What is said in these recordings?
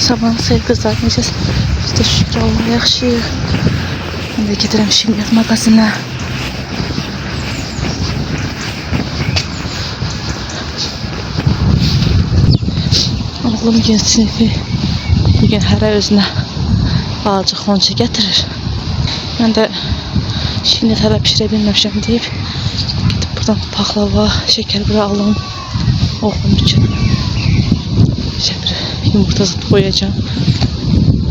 Sabahınız xeyir qızlar, necəsiz? Biz də şükür Allaha yaxşıyıq. Mən də gedirəm Şirniyyat mağazinə. Oğlum gün sinifi bugün hərə özünə balaca xonça gətirir. Mən də Şirniyyat hələ pişirə bilməmişəm deyib gedib buradan paxlava, şəkər bura alım oğlum üçün. Bir yumurta zıt koyacağım.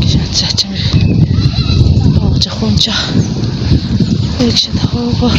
Geçen çəkəcəm bir balaca xonca. Bir kişi də hava var.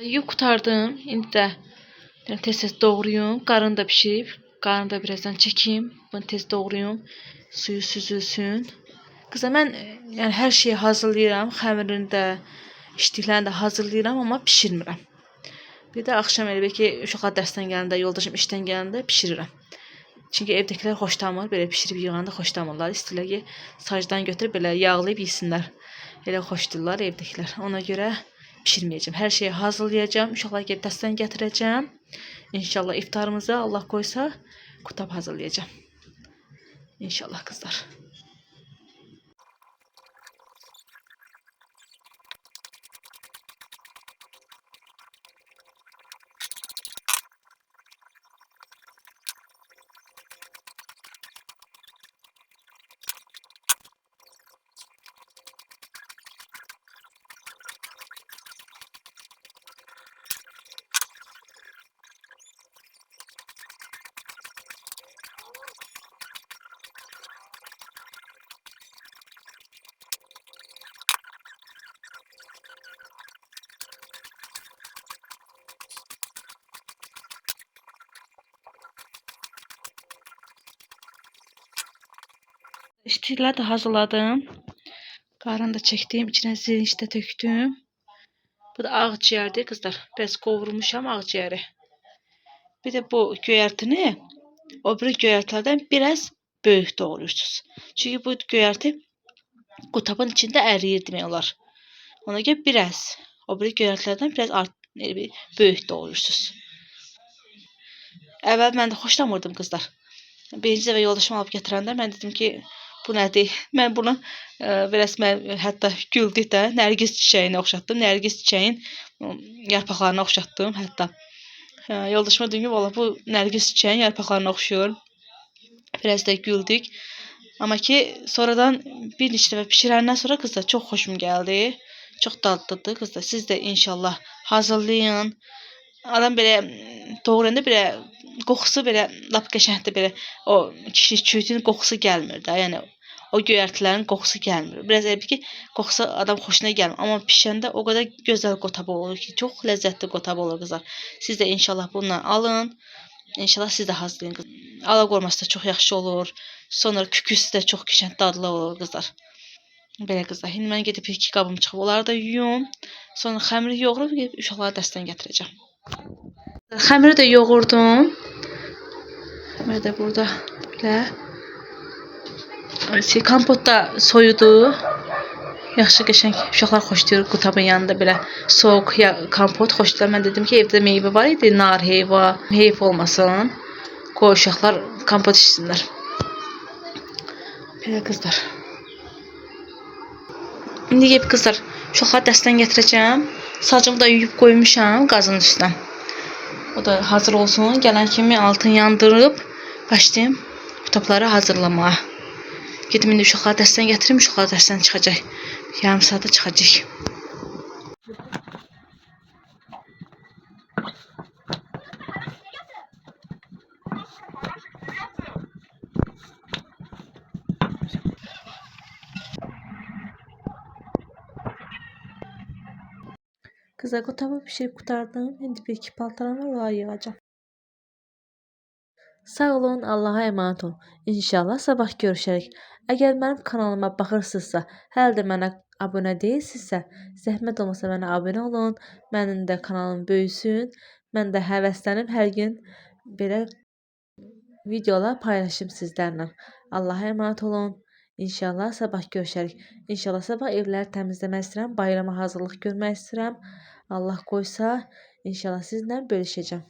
Yuyub qurtardım. İndi də tez-tez doğrayım. Qarın da pişib. Qarını da birazdan çəkeyim. Bunu tez doğrayım. Suyu süzülsün. Qıza mən yəni hər şeyi hazırlayıram. Xəmirini də, içdiklərini də hazırlayıram, amma bişirmirəm. Bir də axşam elə bil ki, uşaqlar dərsdən gələndə, yoldaşım işdən gələndə bişirirəm. Çünki evdəkilər xoşlamır, belə bişirib yığanda xoşlamırlar. İstəyirlər ki, sacdan götürüb belə yağlayıb yesinlər. Elə xoşdurlar evdəkilər. Ona görə pişirməyəcəm. Hər şeyi hazırlayacağım. Uşaqlar gedib dərsdən gətirəcəm. İnşallah iftarımızı Allah qoysa qutab hazırlayacağım. İnşallah qızlar. İçtikləri də hazırladım. Qarını da çəkdim. İçinə zerinç də tökdüm. Bu da ağciyərdir qızlar. Biraz qovurmuşam ağciyəri. Bir də bu göyərtini o biri göyərtilərdən biraz böyük doğrayırsınız. Çünki bu göyərti qutabın içində əriyir demək olar. Ona görə biraz o biri göyərtilərdən biraz böyük doğrayırsınız. Əvvəl mən də xoşlamırdım qızlar. Birinci dəfə yoldaşım alıb gətirəndə mən dedim ki, bu nədir? Mən bunu biraz hətta güldük də, nərgiz çiçəyinə oxşatdım. Nərgiz çiçəyin yarpaqlarına oxşatdım hətta. Yoldaşıma dedim ki, valla bu nərgiz çiçəyin yarpaqlarına oxşuyor. Biraz da güldük. Amma ki, sonradan bir neçə dəfə bişirəndən sonra qızlar çox xoşum gəldi. Çox dadlıdır qızlar. Siz də inşallah hazırlayın. Adam belə doğrayanda belə qoxusu belə lap qəşəngdir, belə o kişinin qoxusu gəlmir də. Yəni o göyərtilərin qoxusu gəlmir. Biraz elə ki, qoxusu adam xoşuna gəlmir. Amma bişəndə o qədər gözəl qotaba olur ki, çox ləzzətli qotaba olur qızlar. Siz də inşallah bundan alın. İnşallah siz də hazırlayın qızlar. Ala qorması da çox yaxşı olur. Sonra küküsü də çox qəşəng dadlı olur qızlar. Belə qızlar. İndi mən gedib 2 qabım çıxıb onları da yuyum. Sonra xəmiri yoğurub gedib uşaqlara dəstən gətirəcəm. Xəmiri də yoğurdum. Xəmiri də burada belə. Kompot da soyudu. Yaxşı qəşəng uşaqlar xoşlayır qutabın yanında belə soğuk kompot xoşlayırlar. Mən dedim ki, evdə meyvə var idi, nar heyva, heyf olmasın. Qoy uşaqlar kompot içsinlər. Belə qızlar. İndi gəlib qızlar, uşaqlara dəstən gətirəcəm. Sacımı da yuyub qoymuşam qazın üstünə. O da hazır olsun. Gələn kimi altını yandırıb başlayım qutabları hazırlamağa. Gedim indi uşaqlara dəstən gətirim, uşaqlar dəstən çıxacaq. Yarım saata çıxacaq. Qızlar qutabı pişirib qutardım. İndi bir iki paltaram var, onları yığacağım. Sağ olun, Allah'a emanet olun. İnşallah sabah görüşərik. Əgər mənim kanalıma baxırsınızsa, hələ də mənə abunə deyilsinizsə, zəhmət olmasa mənə abunə olun. Mənim də kanalım böyüsün. Mən də həvəslənib hər gün belə videolar paylaşım sizlərlə. Allah'a emanet olun. İnşallah sabah görüşərik. İnşallah sabah evləri təmizləmək istəyirəm. Bayrama hazırlıq görmək istəyirəm. Allah qoysa, inşallah sizinlə bölüşəcəm.